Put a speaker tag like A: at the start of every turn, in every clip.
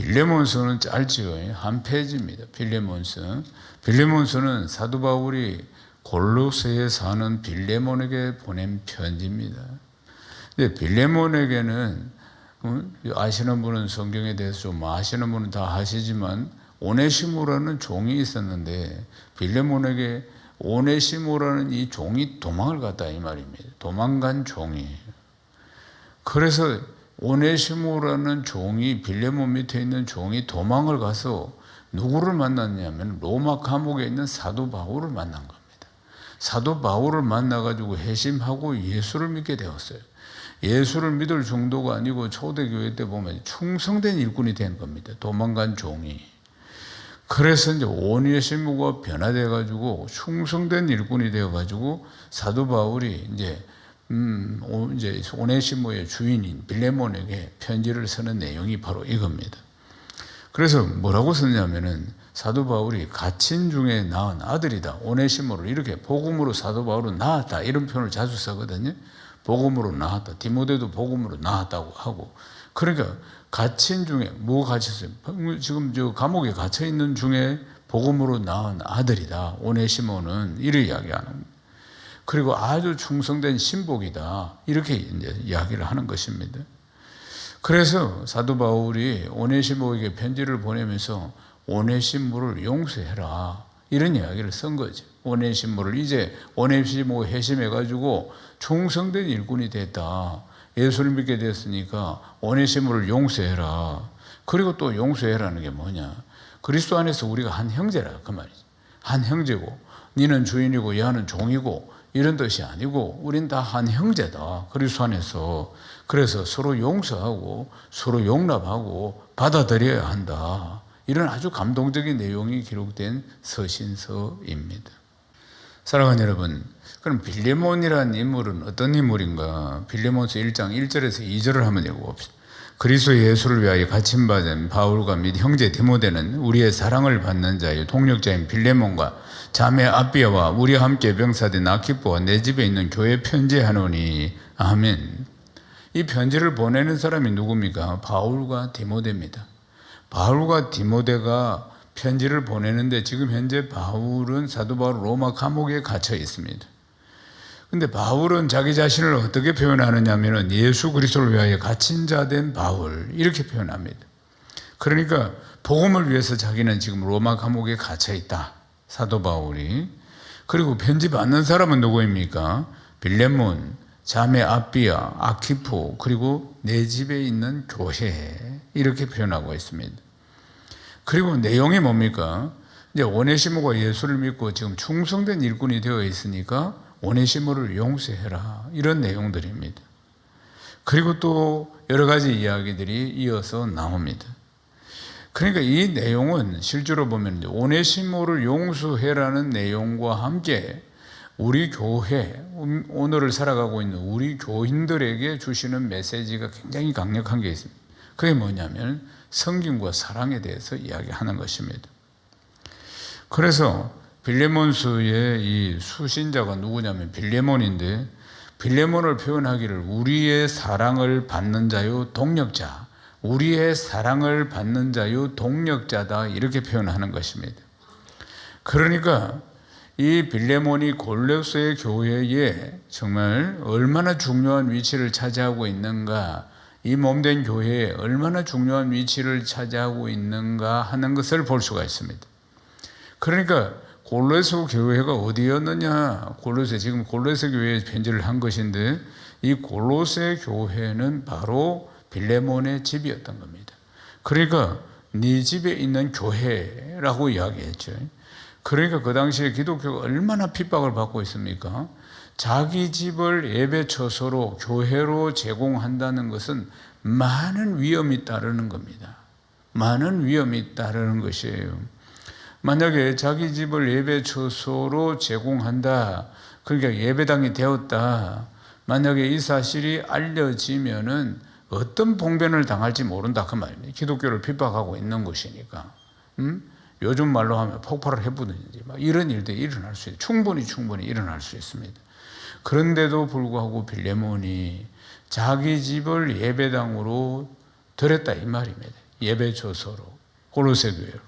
A: 빌레몬서는 짧지요. 한 페이지입니다. 빌레몬서는 사도 바울이 골로새에 사는 빌레몬에게 보낸 편지입니다. 근데 빌레몬에게는 아시는 분은 성경에 대해서 좀 아시는 분은 다 아시지만 오네시모라는 종이 있었는데 빌레몬에게 오네시모라는 이 종이 도망을 갔다 이 말입니다. 도망간 종이에요. 그래서 오네시모라는 종이 빌레몬 밑에 있는 종이 도망을 가서 누구를 만났냐면 로마 감옥에 있는 사도 바울을 만난 겁니다. 사도 바울을 만나가지고 회심하고 예수를 믿게 되었어요. 예수를 믿을 정도가 아니고 초대교회 때 보면 충성된 일꾼이 된 겁니다. 도망간 종이. 그래서 이제 오네시모가 변화돼가지고 충성된 일꾼이 되어가지고 사도 바울이 이제 오네시모의 주인인 빌레몬에게 편지를 쓰는 내용이 바로 이겁니다. 그래서 뭐라고 썼냐면은 사도 바울이 갇힌 중에 낳은 아들이다. 오네시모를 이렇게 복음으로 사도 바울은 낳았다. 이런 표현을 자주 쓰거든요. 복음으로 낳았다. 디모데도 복음으로 낳았다고 하고. 그러니까 갇힌 중에 뭐 갇혔어요? 지금 저 감옥에 갇혀 있는 중에 복음으로 낳은 아들이다. 오네시모는 이렇게 이야기하는 겁니다. 그리고 아주 충성된 신복이다. 이렇게 이제 이야기를 하는 것입니다. 그래서 사도 바울이 오네시모에게 편지를 보내면서 오네시모를 용서해라. 이런 이야기를 쓴 거죠. 오네시모를 이제 오네시모 회심해가지고 충성된 일꾼이 됐다. 예수를 믿게 됐으니까 오네시모를 용서해라. 그리고 또 용서해라는 게 뭐냐? 그리스도 안에서 우리가 한 형제라 그 말이죠. 한 형제고 너는 주인이고 얘는 종이고 이런 뜻이 아니고 우린 다 한 형제다. 그리스도 안에서. 그래서 서로 용서하고 서로 용납하고 받아들여야 한다. 이런 아주 감동적인 내용이 기록된 서신서입니다. 사랑하는 여러분, 그럼 빌레몬이라는 인물은 어떤 인물인가? 빌레몬서 1장 1절에서 2절을 한번 읽어봅시다. 그리스도 예수를 위하여 갇힌받은 바울과 및 형제 디모데는 우리의 사랑을 받는 자요 동력자인 빌레몬과 자매 아비아와 우리와 함께 병사된 아키포와 내 집에 있는 교회 편지하노니 아멘. 이 편지를 보내는 사람이 누굽니까? 바울과 디모데입니다. 바울과 디모데가 편지를 보내는데 지금 현재 바울은 사도 바울 로마 감옥에 갇혀 있습니다. 근데 바울은 자기 자신을 어떻게 표현하느냐면은 예수 그리스도를 위하여 갇힌 자 된 바울 이렇게 표현합니다. 그러니까 복음을 위해서 자기는 지금 로마 감옥에 갇혀 있다. 사도 바울이. 그리고 편지 받는 사람은 누구입니까? 빌레몬, 자매 아비아, 아키포, 그리고 내 집에 있는 교회 이렇게 표현하고 있습니다. 그리고 내용이 뭡니까? 이제 오네시모가 예수를 믿고 지금 충성된 일꾼이 되어 있으니까 오네시모를 용서해라 이런 내용들입니다. 그리고 또 여러 가지 이야기들이 이어서 나옵니다. 그러니까 이 내용은 실제로 보면 오네시모를 용서해라는 내용과 함께 우리 교회, 오늘을 살아가고 있는 우리 교인들에게 주시는 메시지가 굉장히 강력한 게 있습니다. 그게 뭐냐면 성김과 사랑에 대해서 이야기하는 것입니다. 그래서 빌레몬서의 이 수신자가 누구냐면 빌레몬인데 빌레몬을 표현하기를 우리의 사랑을 받는 자요 동력자, 우리의 사랑을 받는 자요 동력자다 이렇게 표현하는 것입니다. 그러니까 이 빌레몬이 골로새 교회에 정말 얼마나 중요한 위치를 차지하고 있는가, 이 몸된 교회에 얼마나 중요한 위치를 차지하고 있는가 하는 것을 볼 수가 있습니다. 그러니까 골로새 교회가 어디였느냐? 지금 골로새 교회에 편지를 한 것인데 이 골로새 교회는 바로 빌레몬의 집이었던 겁니다. 그러니까 네 집에 있는 교회라고 이야기했죠. 그러니까 그 당시에 기독교가 얼마나 핍박을 받고 있습니까? 자기 집을 예배 처소로 교회로 제공한다는 것은 많은 위험이 따르는 겁니다. 많은 위험이 따르는 것이에요. 만약에 자기 집을 예배 처소로 제공한다, 그러니까 예배당이 되었다, 만약에 이 사실이 알려지면은 어떤 봉변을 당할지 모른다 그 말입니다. 기독교를 핍박하고 있는 것이니까. 요즘 말로 하면 폭발을 해부든지 이런 일들이 일어날 수 있어요. 충분히 일어날 수 있습니다. 그런데도 불구하고 빌레몬이 자기 집을 예배당으로 드렸다 이 말입니다. 예배 조서로 골로새 교회로.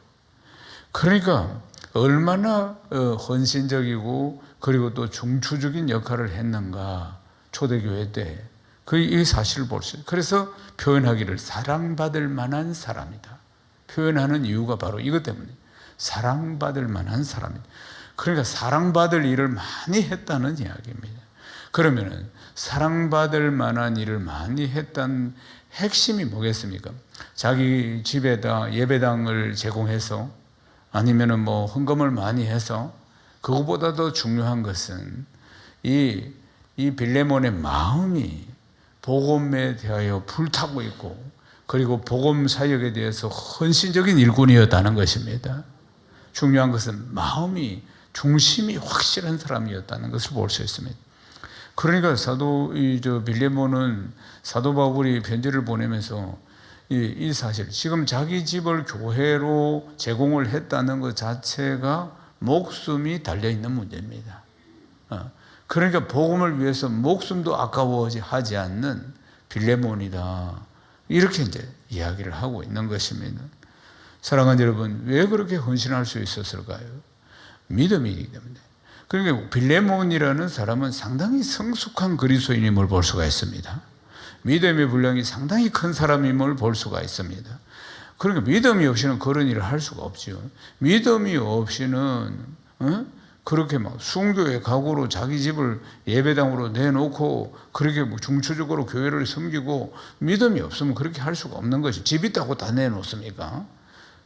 A: 그러니까 얼마나 헌신적이고 그리고 또 중추적인 역할을 했는가 초대교회 때 이 사실을 볼 수 있어요. 그래서 표현하기를 사랑받을 만한 사람이다. 표현하는 이유가 바로 이것 때문에 사랑받을 만한 사람이다. 그러니까 사랑받을 일을 많이 했다는 이야기입니다. 그러면은 사랑받을 만한 일을 많이 했다는 핵심이 뭐겠습니까? 자기 집에다 예배당을 제공해서 아니면은 뭐 헌금을 많이 해서 그것보다 더 중요한 것은 이 빌레몬의 마음이 복음에 대하여 불타고 있고 그리고 복음 사역에 대해서 헌신적인 일꾼이었다는 것입니다. 중요한 것은 마음이 중심이 확실한 사람이었다는 것을 볼 수 있습니다. 그러니까 빌레몬은 사도 바울이 편지를 보내면서 이 사실 지금 자기 집을 교회로 제공을 했다는 것 자체가 목숨이 달려있는 문제입니다. 그러니까 복음을 위해서 목숨도 아까워하지 않는 빌레몬이다. 이렇게 이제 이야기를 하고 있는 것입니다. 사랑하는 여러분, 왜 그렇게 헌신할 수 있었을까요? 믿음이기 때문에. 그러니까 빌레몬이라는 사람은 상당히 성숙한 그리스도인임을 볼 수가 있습니다. 믿음의 분량이 상당히 큰 사람임을 볼 수가 있습니다. 그러니까 믿음이 없이는 그런 일을 할 수가 없죠. 믿음이 없이는 그렇게 막 순교의 각오로 자기 집을 예배당으로 내놓고 그렇게 중추적으로 교회를 섬기고 믿음이 없으면 그렇게 할 수가 없는 것이 집 있다고 다 내놓습니까?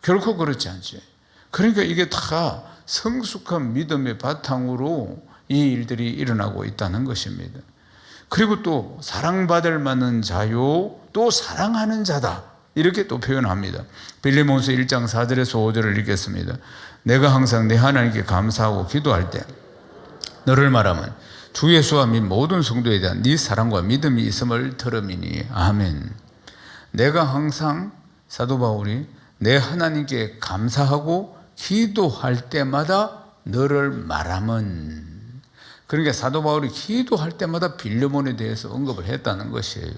A: 결코 그렇지 않지. 그러니까 이게 다 성숙한 믿음의 바탕으로 이 일들이 일어나고 있다는 것입니다. 그리고 또 사랑받을 만한 자요 또 사랑하는 자다 이렇게 또 표현합니다. 빌레몬서 1장 4절에서 5절을 읽겠습니다. 내가 항상 내 하나님께 감사하고 기도할 때 너를 말하면 주 예수와 및 모든 성도에 대한 네 사랑과 믿음이 있음을 들음이니. 아멘. 내가 항상 사도 바울이 내 하나님께 감사하고 기도할 때마다 너를 말하면, 그러니까 사도 바울이 기도할 때마다 빌레몬에 대해서 언급을 했다는 것이에요.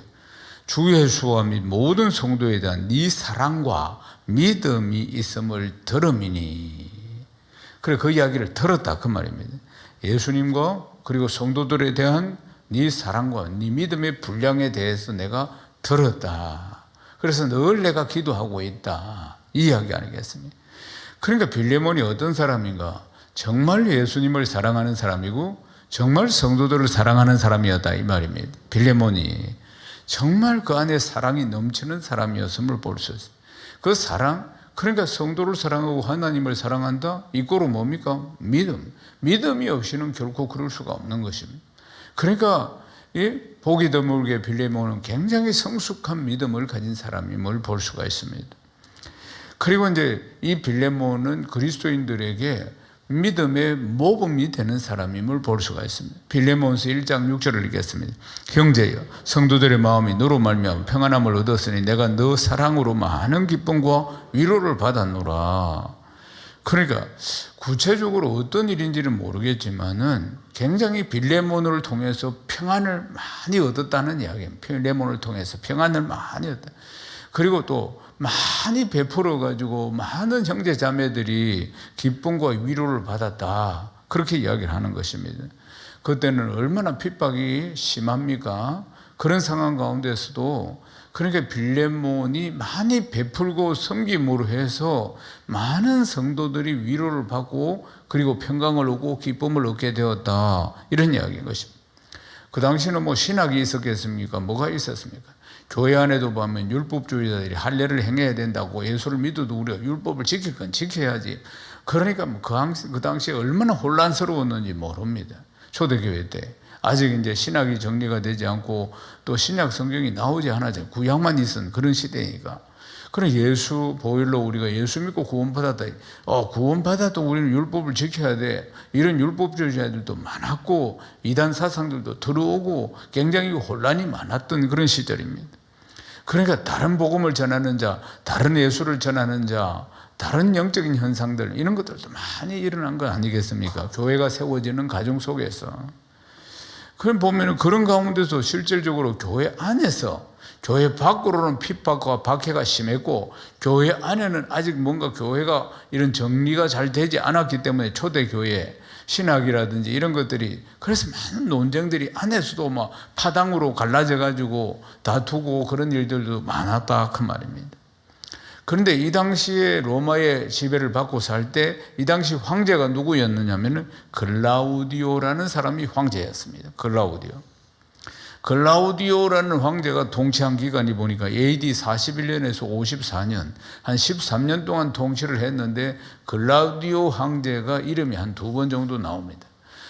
A: 주 예수와 및 모든 성도에 대한 네 사랑과 믿음이 있음을 들음이니. 그래 그 이야기를 들었다 그 말입니다. 예수님과 그리고 성도들에 대한 네 사랑과 네 믿음의 분량에 대해서 내가 들었다. 그래서 늘 내가 기도하고 있다 이 이야기 아니겠습니까? 그러니까 빌레몬이 어떤 사람인가? 정말 예수님을 사랑하는 사람이고 정말 성도들을 사랑하는 사람이었다 이 말입니다. 빌레몬이 정말 그 안에 사랑이 넘치는 사람이었음을 볼 수 있어요. 그 사랑, 그러니까 성도를 사랑하고 하나님을 사랑한다? 이꼬로 뭡니까? 믿음. 믿음이 없이는 결코 그럴 수가 없는 것입니다. 그러니까 이 보기 드물게 빌레몬은 굉장히 성숙한 믿음을 가진 사람임을 볼 수가 있습니다. 그리고 이제 이 빌레몬은 그리스도인들에게 믿음의 모범이 되는 사람임을 볼 수가 있습니다. 빌레몬서 1장 6절을 읽겠습니다. 형제여, 성도들의 마음이 너로 말미암아 평안함을 얻었으니 내가 너 사랑으로 많은 기쁨과 위로를 받았노라. 그러니까 구체적으로 어떤 일인지는 모르겠지만은 굉장히 빌레몬을 통해서 평안을 많이 얻었다는 이야기입니다. 빌레몬을 통해서 평안을 많이 얻었다. 그리고 또 많이 베풀어 가지고 많은 형제 자매들이 기쁨과 위로를 받았다. 그렇게 이야기를 하는 것입니다. 그때는 얼마나 핍박이 심합니까? 그런 상황 가운데서도 그러니까 빌레몬이 많이 베풀고 섬김으로 해서 많은 성도들이 위로를 받고 그리고 평강을 얻고 기쁨을 얻게 되었다. 이런 이야기인 것입니다. 그 당시에는 뭐 신학이 있었겠습니까? 뭐가 있었습니까? 교회 안에도 보면 율법주의자들이 할례를 행해야 된다고 예수를 믿어도 우리가 율법을 지킬 건 지켜야지. 그러니까 그 당시에 얼마나 혼란스러웠는지 모릅니다. 초대교회 때. 아직 이제 신학이 정리가 되지 않고 또 신약 성경이 나오지 않았죠. 구약만 있었던 그런 시대니까. 그럼 예수 보일러 우리가 예수 믿고 구원받았다. 구원받아도 우리는 율법을 지켜야 돼. 이런 율법주의자들도 많았고 이단 사상들도 들어오고 굉장히 혼란이 많았던 그런 시절입니다. 그러니까 다른 복음을 전하는 자, 다른 예수를 전하는 자, 다른 영적인 현상들 이런 것들도 많이 일어난 거 아니겠습니까? 교회가 세워지는 가정 속에서. 그럼 보면 그런 가운데서 실질적으로 교회 안에서 교회 밖으로는 핍박과 박해가 심했고 교회 안에는 아직 뭔가 교회가 이런 정리가 잘 되지 않았기 때문에 초대교회 신학이라든지 이런 것들이, 그래서 많은 논쟁들이 안에서도 막 파당으로 갈라져 가지고 다투고 그런 일들도 많았다 그 말입니다. 그런데 이 당시에 로마의 지배를 받고 살 때 이 당시 황제가 누구였느냐면은 글라우디오라는 사람이 황제였습니다. 글라우디오라는 황제가 통치한 기간이 보니까 AD 41년에서 54년, 한 13년 동안 통치를 했는데 글라우디오 황제가 이름이 한 2번 정도 나옵니다.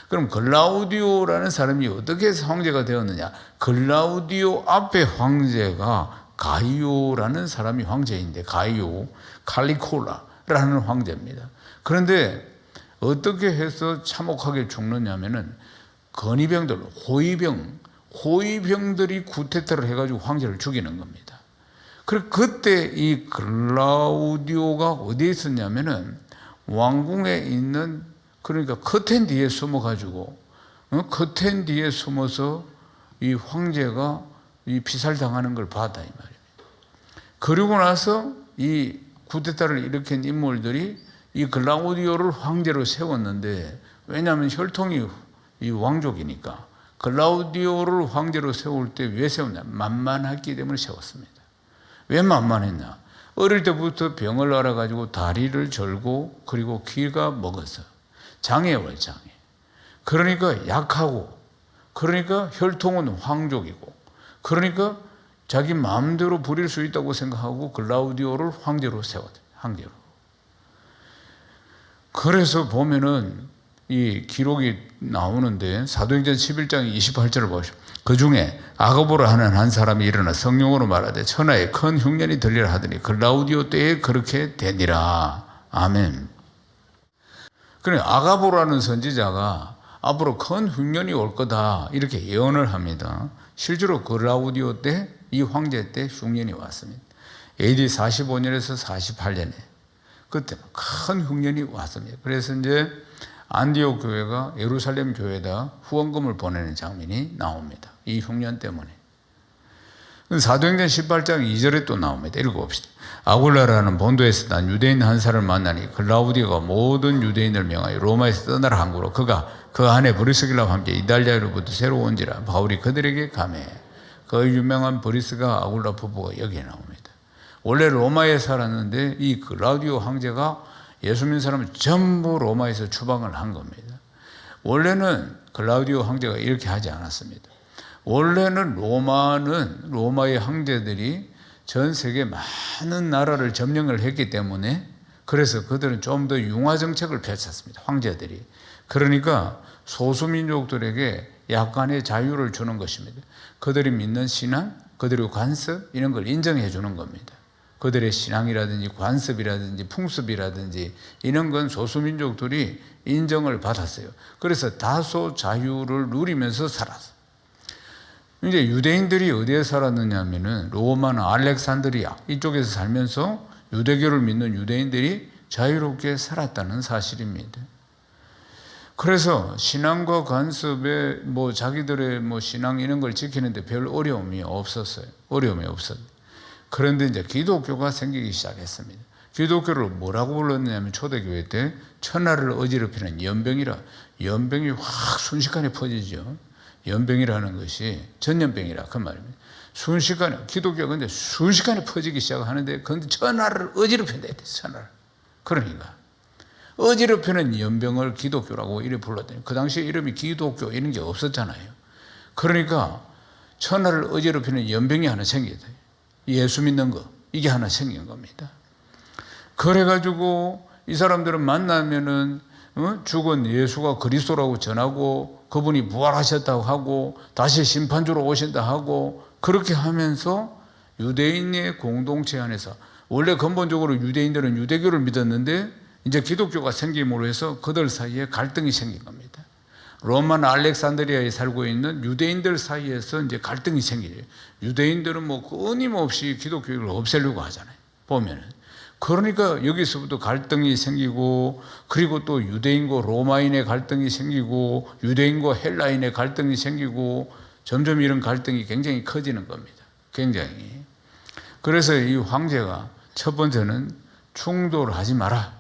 A: 그럼 글라우디오라는 사람이 어떻게 해서 황제가 되었느냐? 글라우디오 앞에 황제가 가이오라는 사람이 황제인데, 가이오, 칼리콜라라는 황제입니다. 그런데 어떻게 해서 참혹하게 죽느냐면은 건의병들, 호위병들이 쿠데타를 해가지고 황제를 죽이는 겁니다. 그때 이 글라우디오가 어디에 있었냐면은 왕궁에 있는, 그러니까 커튼 뒤에 숨어가지고, 커튼 뒤에 숨어서 이 황제가 이 피살당하는 걸 봤다 이 말입니다. 그리고 나서 이 쿠데타를 일으킨 인물들이 이 글라우디오를 황제로 세웠는데, 왜냐하면 혈통이 이 왕족이니까 글라우디오를 황제로 세울 때 왜 세웠냐? 만만했기 때문에 세웠습니다. 왜 만만했냐? 어릴 때부터 병을 앓아가지고 다리를 절고 그리고 귀가 먹었어요. 장애예요, 장애. 그러니까 약하고, 그러니까 혈통은 황족이고, 그러니까 자기 마음대로 부릴 수 있다고 생각하고 글라우디오를 황제로 세웠어요. 황제로. 그래서 보면은 이 기록이 나오는데 사도행전 11장 28절을 보시오. 그 중에 아가보라 하는 한 사람이 일어나 성령으로 말하되 천하에 큰 흉년이 들리라 하더니 글라우디오 때에 그렇게 되니라. 아멘. 그래, 아가보라는 선지자가 앞으로 큰 흉년이 올 거다 이렇게 예언을 합니다. 실제로 글라우디오 때, 이 황제 때 흉년이 왔습니다. AD 45년에서 48년에 그때 큰 흉년이 왔습니다. 그래서 이제 안디옥 교회가 예루살렘 교회에다 후원금을 보내는 장면이 나옵니다. 이 흉년 때문에. 사도행전 18장 2절에 또 나옵니다. 읽어봅시다. 아굴라라는 본도에서 난 유대인 한 사람을 만나니 글라우디오가 모든 유대인을 명하여 로마에서 떠나라 한 거로 그가 그 안에 브리스길라와 함께 이달리아로부터 새로 온지라 바울이 그들에게 가매. 그 유명한 브리스가 아굴라 부부가 여기에 나옵니다. 원래 로마에 살았는데 이 글라우디오 황제가 예수 믿는 사람을 전부 로마에서 추방을 한 겁니다. 원래는 글라우디오 황제가 이렇게 하지 않았습니다. 원래는 로마의 황제들이 전 세계 많은 나라를 점령을 했기 때문에, 그래서 그들은 좀 더 융화 정책을 펼쳤습니다. 황제들이. 그러니까 소수민족들에게 약간의 자유를 주는 것입니다. 그들이 믿는 신앙, 그들의 관습 이런 걸 인정해 주는 겁니다. 그들의 신앙이라든지 관습이라든지 풍습이라든지 이런 건 소수민족들이 인정을 받았어요. 그래서 다소 자유를 누리면서 살았어요. 이제 유대인들이 어디에 살았느냐 하면은 로마나 알렉산드리아 이쪽에서 살면서 유대교를 믿는 유대인들이 자유롭게 살았다는 사실입니다. 그래서 신앙과 관습에 자기들의 신앙 이런 걸 지키는데 별 어려움이 없었어요. 그런데 이제 기독교가 생기기 시작했습니다. 기독교를 뭐라고 불렀냐면 초대교회 때 천하를 어지럽히는 연병이라, 연병이 확 순식간에 퍼지죠. 연병이라는 것이 전염병이라 그 말입니다. 순식간에, 기독교가 근데 순식간에 퍼지기 시작하는데 그런데 천하를 어지럽힌다. 천하를. 그러니까 어지럽히는 연병을 기독교라고 이래 불렀더니 그 당시에 이름이 기독교 이런 게 없었잖아요. 그러니까 천하를 어지럽히는 연병이 하나 생겼다. 예수 믿는 거 이게 하나 생긴 겁니다. 그래가지고 이 사람들은 만나면은 죽은 예수가 그리스도라고 전하고 그분이 부활하셨다고 하고 다시 심판주로 오신다 하고 그렇게 하면서 유대인의 공동체 안에서, 원래 근본적으로 유대인들은 유대교를 믿었는데 이제 기독교가 생김으로 해서 그들 사이에 갈등이 생긴 겁니다. 로마나 알렉산드리아에 살고 있는 유대인들 사이에서 이제 갈등이 생기죠. 유대인들은 끊임없이 기독교를 없애려고 하잖아요. 보면은. 그러니까 여기서부터 갈등이 생기고, 그리고 또 유대인과 로마인의 갈등이 생기고, 유대인과 헬라인의 갈등이 생기고, 점점 이런 갈등이 굉장히 커지는 겁니다. 굉장히. 그래서 이 황제가 첫 번째는 충돌하지 마라,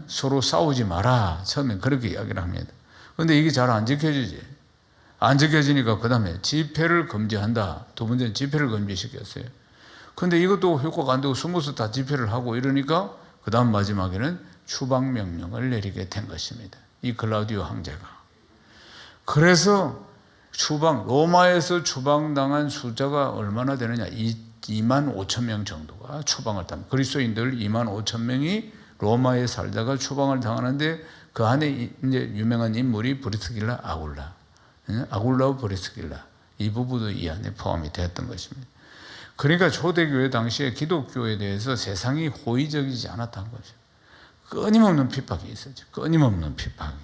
A: 서로 싸우지 마라, 처음에 그렇게 이야기를 합니다. 그런데 이게 잘 안 지켜지지. 안 지켜지니까 그 다음에 집회를 금지한다. 두 번째는 집회를 금지시켰어요. 근데 이것도 효과가 안 되고 숨어서 다 집회를 하고 이러니까 그 다음 마지막에는 추방명령을 내리게 된 것입니다. 이 클라우디오 황제가. 그래서 로마에서 추방당한 숫자가 얼마나 되느냐? 2만 5천 명 정도가 추방을 당합니다. 그리스도인들 2만 5천 명이 로마에 살다가 추방을 당하는데 그 안에 이제 유명한 인물이 브리스길라 아굴라오 브리스길라, 이 부부도 이 안에 포함이 되었던 것입니다. 그러니까 초대교회 당시에 기독교에 대해서 세상이 호의적이지 않았다는 거죠. 끊임없는 핍박이 있었죠. 끊임없는 핍박이.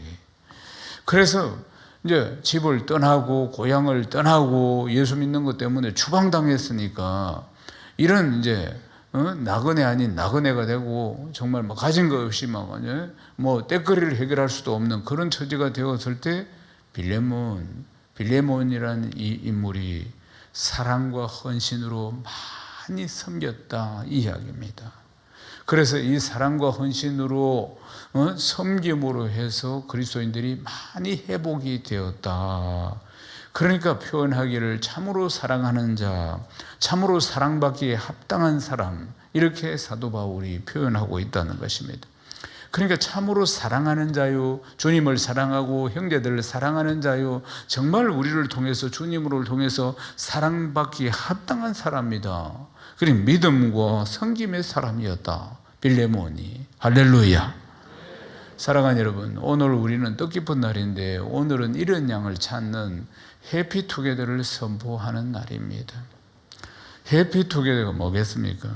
A: 그래서 이제 집을 떠나고 고향을 떠나고 예수 믿는 것 때문에 추방당했으니까 이런 이제 나그네 아닌 나그네가 되고 정말 뭐 가진 것 없이 뭐 때거리를 해결할 수도 없는 그런 처지가 되었을 때 빌레몬이라는 이 인물이 사랑과 헌신으로 많이 섬겼다 이 이야기입니다. 그래서 이 사랑과 헌신으로 섬김으로 해서 그리스도인들이 많이 회복이 되었다. 그러니까 표현하기를 참으로 사랑하는 자, 참으로 사랑받기에 합당한 사람, 이렇게 사도 바울이 표현하고 있다는 것입니다. 그러니까 참으로 사랑하는 자요, 주님을 사랑하고 형제들을 사랑하는 자요, 정말 우리를 통해서 주님을 통해서 사랑받기에 합당한 사람이다. 그리고 믿음과 섬김의 사람이었다, 빌레몬이. 할렐루야. 사랑하는 여러분, 오늘 우리는 뜻깊은 날인데 오늘은 이런 양을 찾는 해피투게더를 선포하는 날입니다. 해피투게더가 뭐겠습니까?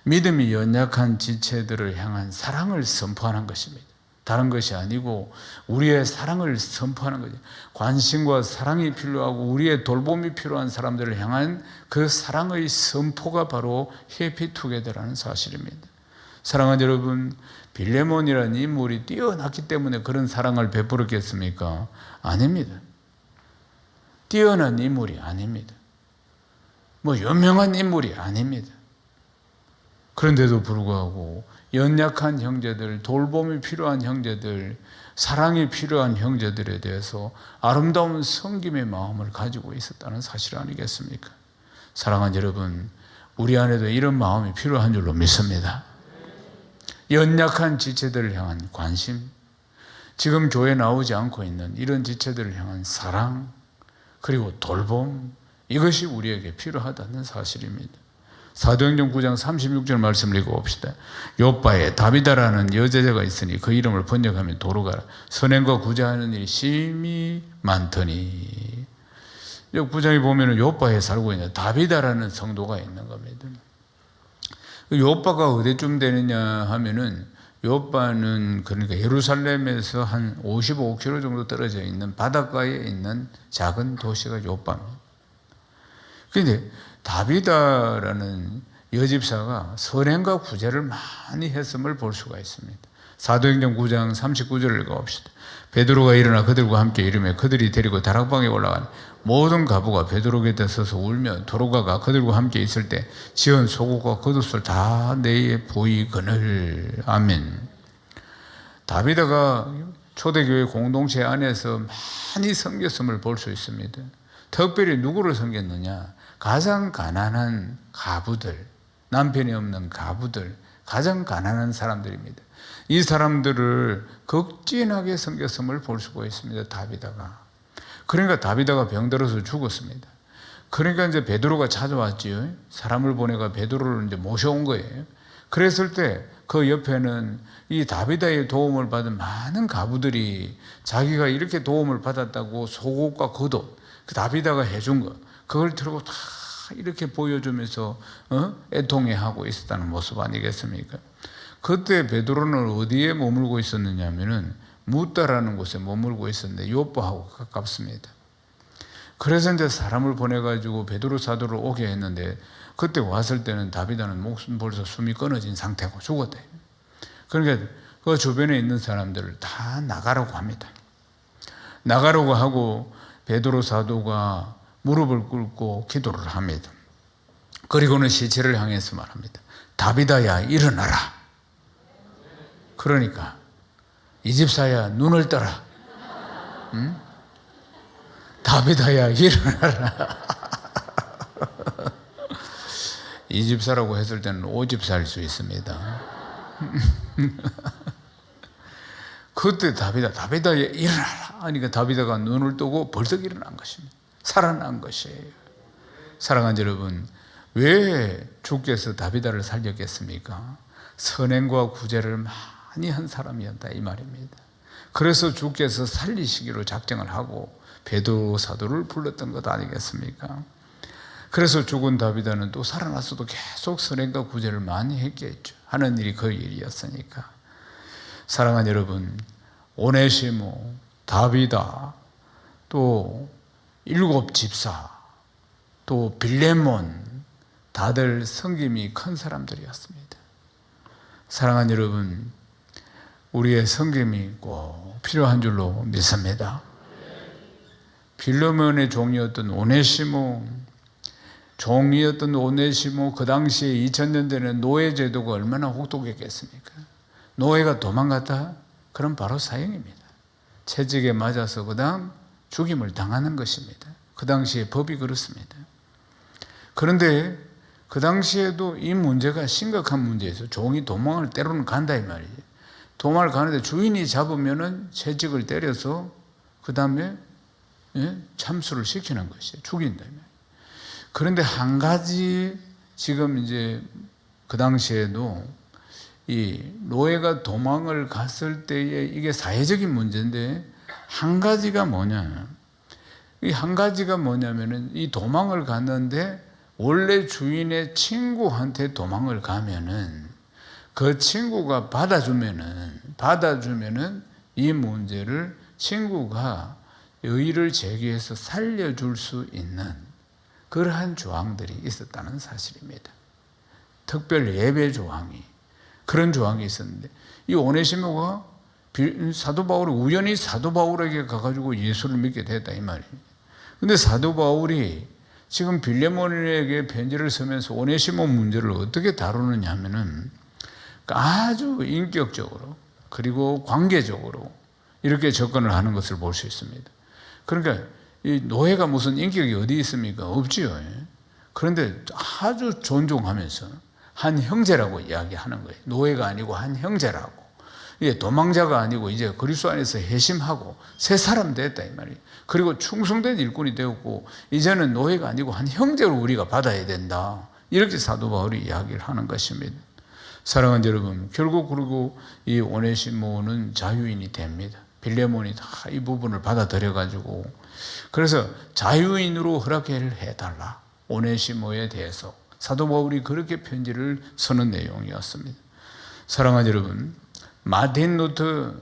A: 믿음이 연약한 지체들을 향한 사랑을 선포하는 것입니다. 다른 것이 아니고 우리의 사랑을 선포하는 거죠. 관심과 사랑이 필요하고 우리의 돌봄이 필요한 사람들을 향한 그 사랑의 선포가 바로 해피투게더라는 사실입니다. 사랑하는 여러분, 빌레몬이라는 인물이 뛰어났기 때문에 그런 사랑을 베풀었겠습니까? 아닙니다. 뛰어난 인물이 아닙니다. 뭐 유명한 인물이 아닙니다. 그런데도 불구하고 연약한 형제들, 돌봄이 필요한 형제들, 사랑이 필요한 형제들에 대해서 아름다운 섬김의 마음을 가지고 있었다는 사실 아니겠습니까? 사랑하는 여러분, 우리 안에도 이런 마음이 필요한 줄로 믿습니다. 연약한 지체들을 향한 관심, 지금 교회에 나오지 않고 있는 이런 지체들을 향한 사랑, 그리고 돌봄, 이것이 우리에게 필요하다는 사실입니다. 사도행전 9장 36절 말씀을 읽어봅시다. 요바에 다비다라는 여제자가 있으니 그 이름을 번역하면 도로가라. 선행과 구제하는 일이 심히 많더니. 9장에 보면 요바에 살고 있는 다비다라는 성도가 있는 겁니다. 요바가 어디쯤 되느냐 하면은, 요바는 그러니까 예루살렘에서 한 55km 정도 떨어져 있는 바닷가에 있는 작은 도시가 요바입니다. 그런데 다비다라는 여집사가 선행과 구제를 많이 했음을 볼 수가 있습니다. 사도행전 9장 39절을 읽어봅시다. 베드로가 일어나 그들과 함께 이르매 그들이 데리고 다락방에 올라가니 모든 가부가 베드로 곁에 서서 울며 도로가가 그들과 함께 있을 때 지은 속옷과 겉옷을 다 내에 보이거늘. 아멘. 다비다가 초대교회 공동체 안에서 많이 섬겼음을 볼 수 있습니다. 특별히 누구를 섬겼느냐? 가장 가난한 가부들, 남편이 없는 가부들, 가장 가난한 사람들입니다. 이 사람들을 극진하게 섬겼음을 볼 수가 있습니다. 다비다가. 그러니까 다비다가 병들어서 죽었습니다. 그러니까 이제 베드로가 찾아왔지요. 사람을 보내가 베드로를 이제 모셔온 거예요. 그랬을 때 그 옆에는 이 다비다의 도움을 받은 많은 가부들이 자기가 이렇게 도움을 받았다고 속옷과 겉옷, 그 다비다가 해준 거, 그걸 들고 다 이렇게 보여주면서 애통해하고 있었다는 모습 아니겠습니까? 그때 베드로는 어디에 머물고 있었느냐 하면은 무다라는 곳에 머물고 있었는데 요바하고 가깝습니다. 그래서 이제 사람을 보내가지고 베드로 사도를 오게 했는데 그때 왔을 때는 다비다는 목숨 벌써 숨이 끊어진 상태고 죽었대. 그러니까 그 주변에 있는 사람들을 다 나가라고 합니다. 나가라고 하고 베드로 사도가 무릎을 꿇고 기도를 합니다. 그리고는 시체를 향해서 말합니다. 다비다야 일어나라. 그러니까 이 집사야 눈을 떠라. 응? 다비다야 일어나라. 이 집사라고 했을 때는 5집사일 수 있습니다. 그때 다비다야 일어나라 하니까 다비다가 눈을 뜨고 벌떡 일어난 것입니다. 살아난 것이에요. 사랑하는 여러분, 왜 주께서 다비다를 살렸겠습니까? 선행과 구제를 많이 한 사람이었다 이 말입니다. 그래서 주께서 살리시기로 작정을 하고 베드로 사도를 불렀던 것 아니겠습니까? 그래서 죽은 다비다는 또 살아났어도 계속 선행과 구제를 많이 했겠죠. 하는 일이 그 일이었으니까. 사랑하는 여러분, 오네시모, 다비다, 또 7집사, 또 빌레몬, 다들 섬김이 큰 사람들이었습니다. 사랑하는 여러분, 우리의 섬김이 꼭 필요한 줄로 믿습니다. 빌레몬의 종이었던 오네시모, 그 당시에 2000년 전에 노예 제도가 얼마나 혹독했겠습니까? 노예가 도망갔다? 그럼 바로 사형입니다. 채찍에 맞아서 그다음 죽임을 당하는 것입니다. 그 당시에 법이 그렇습니다. 그런데 그 당시에도 이 문제가 심각한 문제에서 종이 도망을 때로는 간다 이 말이에요. 도망을 가는데 주인이 잡으면은 채찍을 때려서 그 다음에 참수를 시키는 것이에요. 죽인다 이 말이에요. 그런데 한 가지 지금 이제 그 당시에도 이 노예가 도망을 갔을 때에 이게 사회적인 문제인데 한 가지가 뭐냐? 이 한 가지가 뭐냐면은 이 도망을 갔는데 원래 주인의 친구한테 도망을 가면은 그 친구가 받아주면은 이 문제를 친구가 의의를 제기해서 살려줄 수 있는 그러한 조항들이 있었다는 사실입니다. 특별 예배 조항이 그런 조항이 있었는데 이 오네시모가 사도 바울이 우연히 사도 바울에게 가가지고 예수를 믿게 됐다 이 말이에요. 근데 사도 바울이 지금 빌레몬에게 편지를 쓰면서 오네시모 문제를 어떻게 다루느냐 하면은 아주 인격적으로 그리고 관계적으로 이렇게 접근을 하는 것을 볼 수 있습니다. 그러니까 이 노예가 무슨 인격이 어디 있습니까? 없지요. 그런데 아주 존중하면서 한 형제라고 이야기하는 거예요. 노예가 아니고 한 형제라고. 이게 도망자가 아니고 이제 그리스도 안에서 회심하고 새 사람 됐다 이 말이에요. 그리고 충성된 일꾼이 되었고 이제는 노예가 아니고 한 형제로 우리가 받아야 된다. 이렇게 사도 바울이 이야기를 하는 것입니다. 사랑하는 여러분, 결국 그리고 이 오네시모는 자유인이 됩니다. 빌레몬이 다 이 부분을 받아들여 가지고 그래서 자유인으로 허락을 해달라. 오네시모에 대해서 사도 바울이 그렇게 편지를 쓰는 내용이었습니다. 사랑하는 여러분, 마틴 루터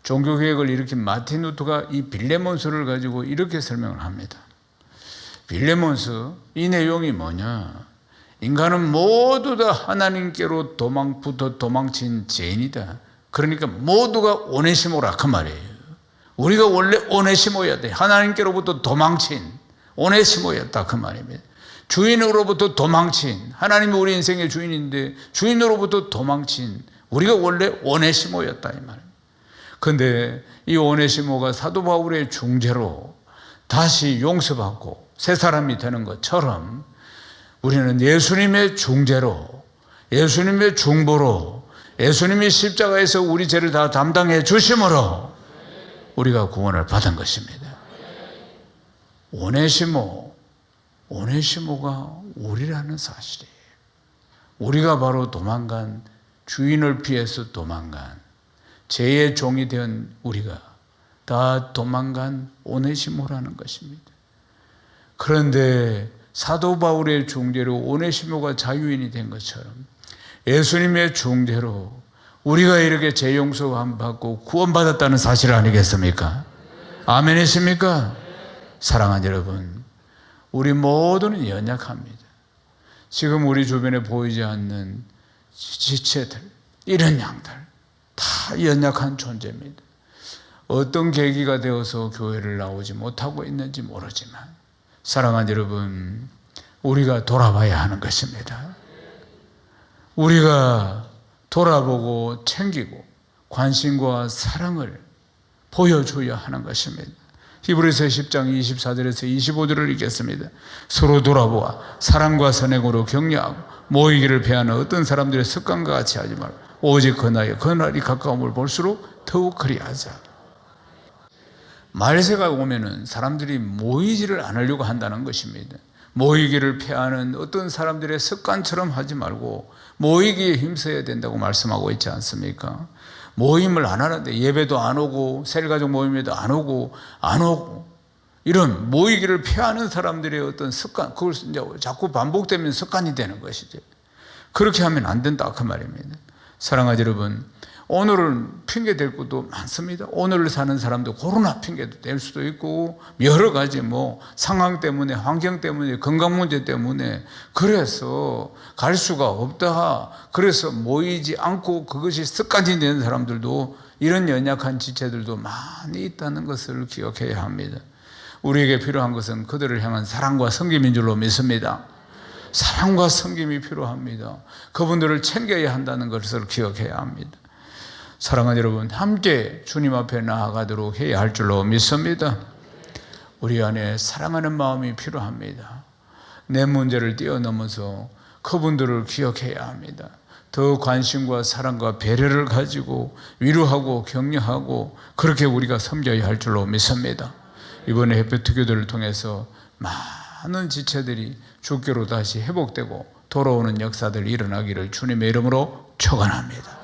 A: 종교개혁을 일으킨 마틴 루터가 이 빌레몬서를 가지고 이렇게 설명을 합니다. 빌레몬서 이 내용이 뭐냐? 인간은 모두 다 하나님께로 도망친 죄인이다. 그러니까 모두가 오네시모라 그 말이에요. 우리가 원래 오네시모였대. 하나님께로부터 도망친 오네시모였다 그 말입니다. 주인으로부터 도망친 하나님이 우리 인생의 주인인데 주인으로부터 도망친 우리가 원래 오네시모였다 이 말입니다. 그런데 이 오네시모가 사도 바울의 중재로 다시 용서받고 새 사람이 되는 것처럼 우리는 예수님의 중재로 예수님의 중보로 예수님이 십자가에서 우리 죄를 다 담당해 주심으로 우리가 구원을 받은 것입니다. 오네시모가 우리라는 사실이에요. 우리가 바로 도망간 주인을 피해서 도망간 죄의 종이 된 우리가 다 도망간 오네시모라는 것입니다. 그런데 사도 바울의 중재로 오네시모가 자유인이 된 것처럼 예수님의 중재로 우리가 이렇게 죄 용서 받고 구원받았다는 사실 아니겠습니까? 아멘이십니까? 사랑하는 여러분, 우리 모두는 연약합니다. 지금 우리 주변에 보이지 않는 지체들, 이런 양들 다 연약한 존재입니다. 어떤 계기가 되어서 교회를 나오지 못하고 있는지 모르지만 사랑하는 여러분, 우리가 돌아봐야 하는 것입니다. 우리가 돌아보고 챙기고 관심과 사랑을 보여줘야 하는 것입니다. 히브리서 10장 24절에서 25절을 읽겠습니다. 서로 돌아보아 사랑과 선행으로 격려하고 모이기를 피하는 어떤 사람들의 습관과 같이 하지 말고 오직 그날이 가까움을 볼수록 더욱 그리하자. 말세가 오면은 사람들이 모이지를 않으려고 한다는 것입니다. 모이기를 피하는 어떤 사람들의 습관처럼 하지 말고 모이기에 힘써야 된다고 말씀하고 있지 않습니까? 모임을 안 하는데 예배도 안 오고 셀가족 모임에도 안 오고 이런 모이기를 피하는 사람들의 어떤 습관, 그걸 이제 자꾸 반복되면 습관이 되는 것이죠. 그렇게 하면 안 된다 그 말입니다. 사랑하는 여러분, 오늘은 핑계 댈 것도 많습니다. 오늘을 사는 사람도 코로나 핑계도 댈 수도 있고 여러 가지 상황 때문에, 환경 때문에, 건강 문제 때문에 그래서 갈 수가 없다, 그래서 모이지 않고 그것이 습관이 되는 사람들도, 이런 연약한 지체들도 많이 있다는 것을 기억해야 합니다. 우리에게 필요한 것은 그들을 향한 사랑과 섬김인 줄로 믿습니다. 사랑과 섬김이 필요합니다. 그분들을 챙겨야 한다는 것을 기억해야 합니다. 사랑하는 여러분, 함께 주님 앞에 나아가도록 해야 할 줄로 믿습니다. 우리 안에 사랑하는 마음이 필요합니다. 내 문제를 뛰어넘어서 그분들을 기억해야 합니다. 더 관심과 사랑과 배려를 가지고 위로하고 격려하고 그렇게 우리가 섬겨야 할 줄로 믿습니다. 이번에 햇볕투교들을 통해서 많은 지체들이 주께로 다시 회복되고 돌아오는 역사들이 일어나기를 주님의 이름으로 축원합니다.